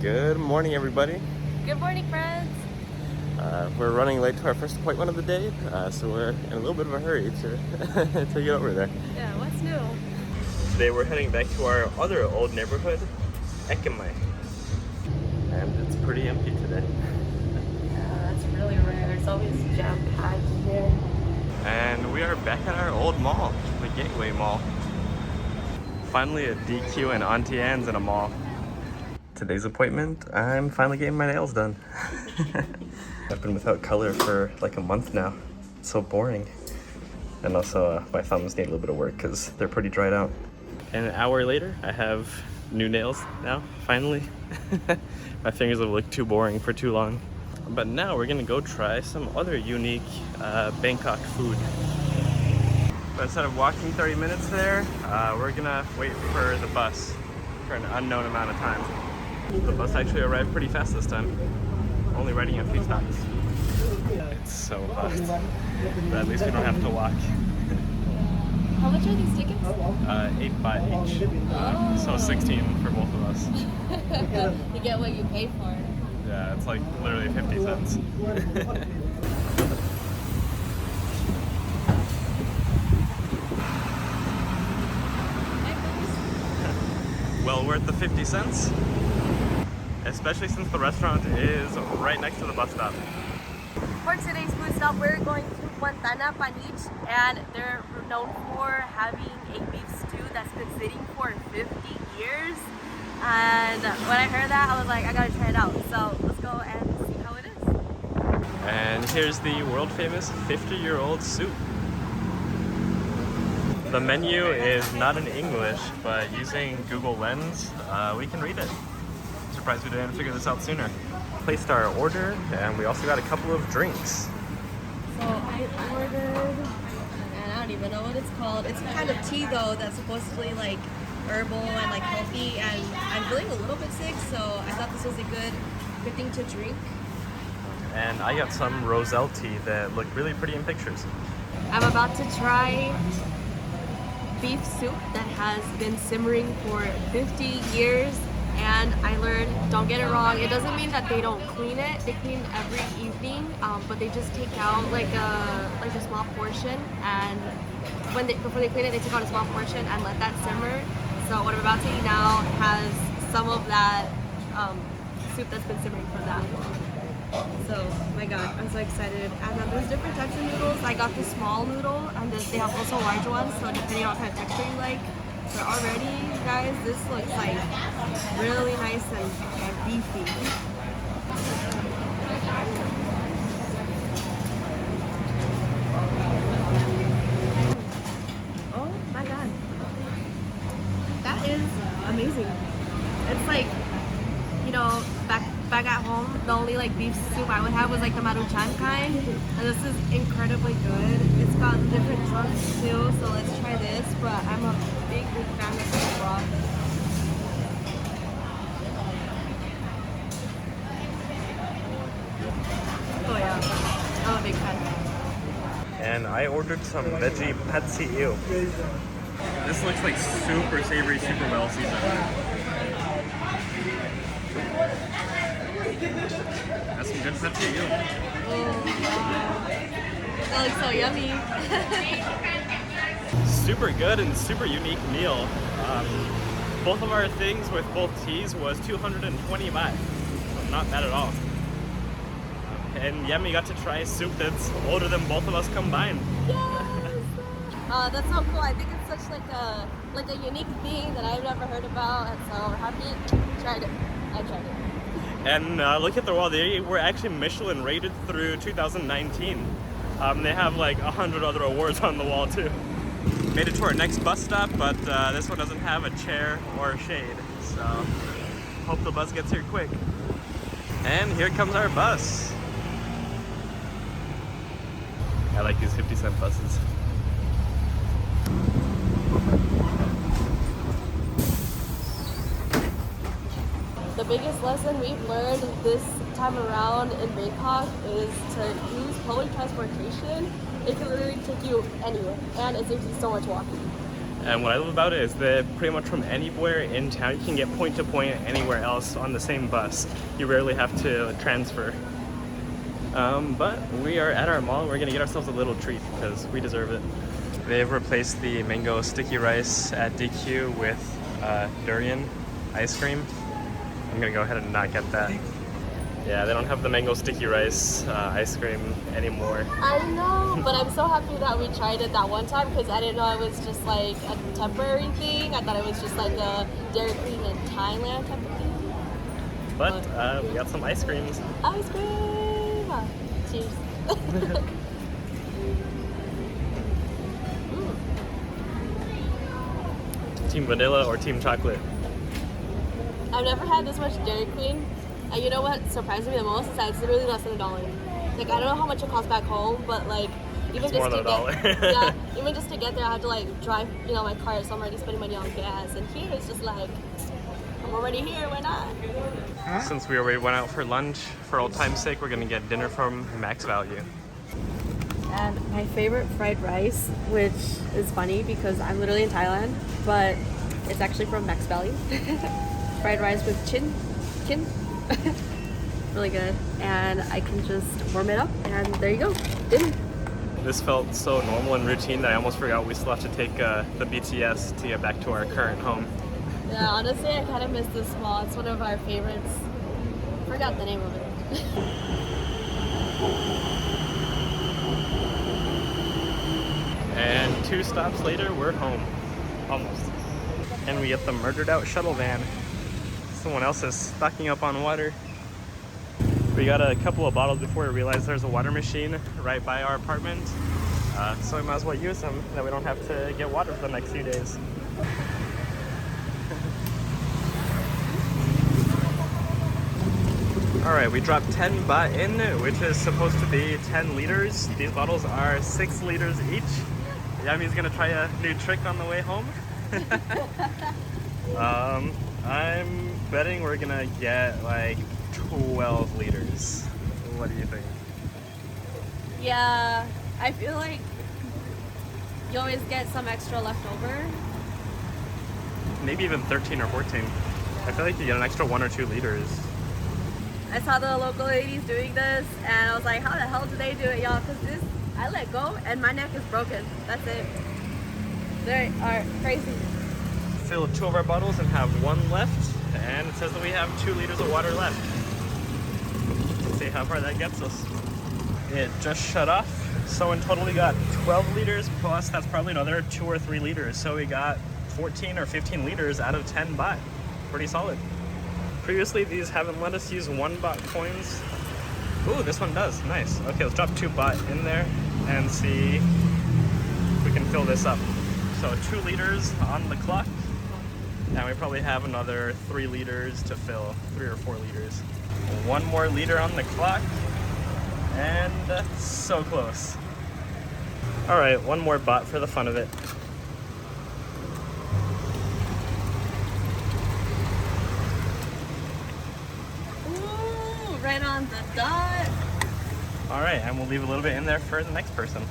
Good morning, everybody. Good morning, friends. We're running late to our first appointment of the day, so we're in a little bit of a hurry to, to get over there. Yeah, what's new? Today we're heading back to our other old neighborhood, E89. And it's pretty empty today. Yeah, that's really rare. It's always jam-packed here. And we are back at our old mall, the Gateway Mall. Finally a DQ and Auntie Anne's in a mall. Today's appointment, I'm finally getting my nails done. I've been without color for like a month now. It's so boring. And also my thumbs need a little bit of work because they're pretty dried out. And an hour later, I have new nails now, finally. My fingers have looked too boring for too long. But now we're gonna go try some other unique Bangkok food. But instead of walking 30 minutes there, we're gonna wait for the bus for an unknown amount of time. The bus actually arrived pretty fast this time, only riding a few stops. It's so hot, but at least we don't have to walk. How much are these tickets? 8 baht each, so 16 for both of us. You get what you pay for. Yeah, it's like literally 50 cents. Well worth the 50 cents, especially since the restaurant is right next to the bus stop. For today's food stop, we're going to Guantana Panich, and they're known for having a beef stew that's been sitting for 50 years. And when I heard that, I was like, I gotta try it out. So let's go and see how it is. And here's the world famous 50-year-old soup. The menu is not in English, but using Google Lens, we can read it. Surprised we didn't figure this out sooner. Placed our order, and we also got a couple of drinks. So I ordered, and I don't even know what it's called. It's a kind of tea though that's supposedly like herbal and like healthy, and I'm feeling a little bit sick, so I thought this was a good thing to drink. And I got some roselle tea that looked really pretty in pictures. I'm about to try beef soup that has been simmering for 50 years, and I learned, don't get it wrong, it doesn't mean that they don't clean it. They clean every evening, but they just take out like a small portion, and before they clean it, they take out a small portion and let that simmer. So what I'm about to eat now has some of that soup that's been simmering for that long. So, my god, I'm so excited. And then there's different types of noodles. I got the small noodle, and then they have also large ones, so depending on what kind of texture you like. So already, guys, this looks like really nice and beefy. Oh my god. That is amazing. It's like, you know, back at home, the only like beef soup I would have was like the maruchan kind, and this is incredibly good. It's got different drugs too, so let's try this. But I'm a big fan of this broth. Oh yeah, I'm a big fan. And I ordered some veggie pad see ew. This looks like super savory, super well seasoned. That's some good pad see ew. Oh wow, that looks so yummy. Super good and super unique meal. Both of our things with both teas was 220 baht. So not bad at all. And Yami got to try soup that's older than both of us combined. Yes! That's so cool. I think it's such like a unique thing that I've never heard about, and so we're happy I tried it. And look at the wall, they were actually Michelin rated through 2019. They have like 100 other awards on the wall too. Made it to our next bus stop, but this one doesn't have a chair or shade, so hope the bus gets here quick. And here comes our bus. I like these 50-cent buses. The biggest lesson we've learned this time around in Bangkok is to use public transportation. It can literally take you anywhere, and it saves you so much walking. And what I love about it is that pretty much from anywhere in town, you can get point to point anywhere else on the same bus. You rarely have to transfer. But we are at our mall. We're gonna get ourselves a little treat because we deserve it. They've replaced the mango sticky rice at DQ with durian ice cream. I'm gonna go ahead and not get that. Yeah, they don't have the mango sticky rice ice cream anymore. I know, but I'm so happy that we tried it that one time because I didn't know it was just like a temporary thing. I thought it was just like a Dairy Queen in Thailand type of thing. But we got some ice creams. Ice cream! Cheers. Team vanilla or team chocolate? I've never had this much Dairy Queen. And you know what surprised me the most is that it's literally less than $1. Like, I don't know how much it costs back home, but like, even It's just more to than get, $1. yeah, even just to get there, I have to like drive, you know, my car, so I'm already spending money on gas. And here it's just like, I'm already here, why not? Since we already went out for lunch, for old time's sake, we're gonna get dinner from Max Value. And my favorite fried rice, which is funny because I'm literally in Thailand, but it's actually from Max Value. Fried rice with chin. Really good. And I can just warm it up and there you go, dinner. This felt so normal and routine that I almost forgot we still have to take the BTS to get back to our current home. Yeah, honestly, I kind of miss this mall. It's one of our favorites. Forgot the name of it. And 2 stops later, we're home. Almost. And we get the murdered out shuttle van. Someone else is stocking up on water. We got a couple of bottles before we realized there's a water machine right by our apartment. So we might as well use them, that we don't have to get water for the next few days. Alright, we dropped 10 baht in, which is supposed to be 10 liters. These bottles are 6 liters each. Yami's gonna try a new trick on the way home. I'm betting we're gonna get like 12 liters. What do you think? Yeah, I feel like you always get some extra left over. Maybe even 13 or 14. I feel like you get an extra 1 or 2 liters. I saw the local ladies doing this and I was like, how the hell do they do it, y'all? Because this, I let go and my neck is broken. That's it. They are crazy. Fill 2 of our bottles and have 1 left. And it says that we have 2 liters of water left. Let's see how far that gets us. It just shut off. So in total we got 12 liters plus that's probably another 2 or 3 liters. So we got 14 or 15 liters out of 10 baht. Pretty solid. Previously these haven't let us use 1 baht coins. Ooh, this one does. Nice. Okay, let's drop 2 baht in there and see if we can fill this up. So 2 liters on the clock. And we probably have another 3 liters to fill, 3 or 4 liters. 1 more liter on the clock, and so close. All right, 1 more baht for the fun of it. Ooh, right on the dot. All right, and we'll leave a little bit in there for the next person.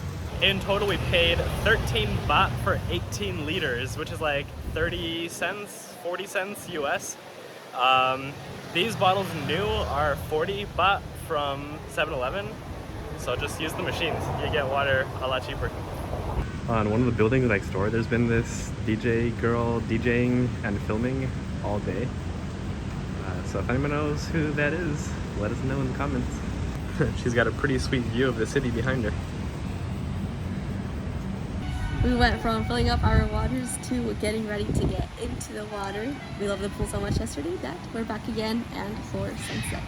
In total, we paid 13 baht for 18 liters, which is like 30 cents, 40 cents US. These bottles new are 40 baht from 7-Eleven, so just use the machines. You get water a lot cheaper. On one of the buildings next door, there's been this DJ girl DJing and filming all day. So if anyone knows who that is, let us know in the comments. She's got a pretty sweet view of the city behind her. We went from filling up our waters to getting ready to get into the water. We loved the pool so much yesterday that we're back again and for sunset.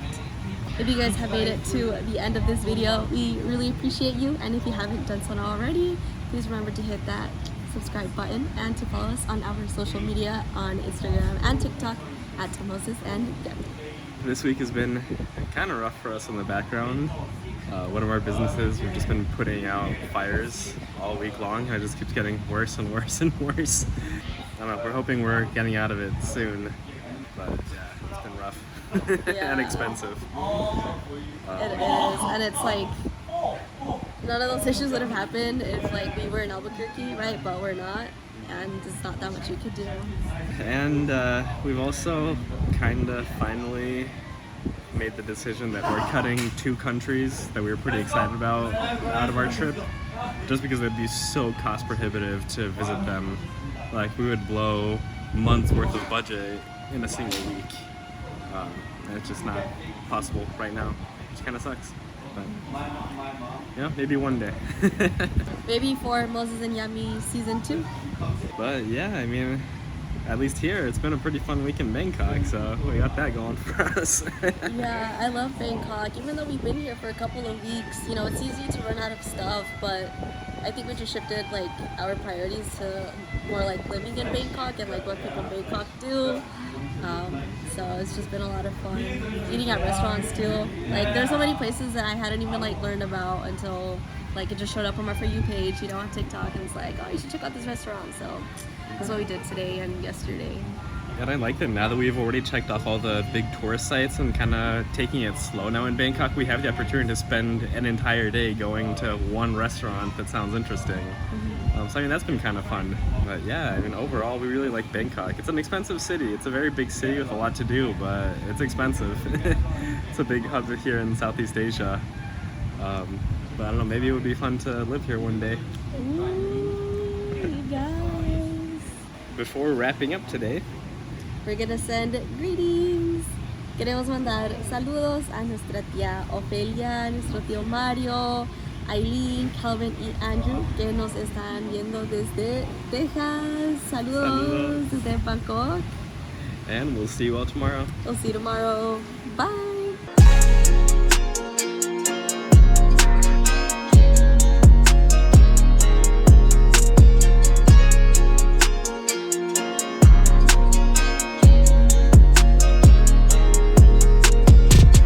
If you guys have made it to the end of this video, we really appreciate you. And if you haven't done so already, please remember to hit that subscribe button and to follow us on our social media on Instagram and TikTok at Moses and Yami. This week has been kind of rough for us in the background. One of our businesses, we've just been putting out fires all week long, and it just keeps getting worse and worse and worse. I don't know, we're hoping we're getting out of it soon, but yeah, it's been rough and expensive. It is, and it's like, none of those issues would have happened if like we were in Albuquerque, right? But we're not. and there's not that much you could do. And we've also kind of finally made the decision that we're cutting 2 countries that we were pretty excited about out of our trip, just because it'd be so cost prohibitive to visit them. Like, we would blow months worth of budget in a single week. And it's just not possible right now, which kind of sucks. But yeah, maybe one day. Maybe for Moses and Yami season 2. But yeah, I mean, at least here, it's been a pretty fun week in Bangkok, so we got that going for us. Yeah, I love Bangkok. Even though we've been here for a couple of weeks, you know, it's easy to run out of stuff, but I think we just shifted like our priorities to more like living in Bangkok and like what people in Bangkok do. So it's just been a lot of fun. Eating at restaurants too. Like, there's so many places that I hadn't even like learned about until like it just showed up on my For You page, you know, on TikTok, and it's like, oh, you should check out this restaurant. So that's what we did today and yesterday. And I like that now that we've already checked off all the big tourist sites and kind of taking it slow now in Bangkok, we have the opportunity to spend an entire day going to one restaurant that sounds interesting. So I mean, that's been kind of fun. But yeah, I mean, overall, we really like Bangkok. It's an expensive city. It's a very big city with a lot to do, but it's expensive. It's a big hub here in Southeast Asia. But I don't know, maybe it would be fun to live here one day. Ooh, you guys. Before wrapping up today, we're gonna send greetings. Queremos mandar saludos a nuestra tía Ofelia, nuestro tío Mario, Aileen, Calvin y Andrew, que nos están viendo desde Texas. Saludos desde Bangkok. And we'll see you all tomorrow. We'll see you tomorrow.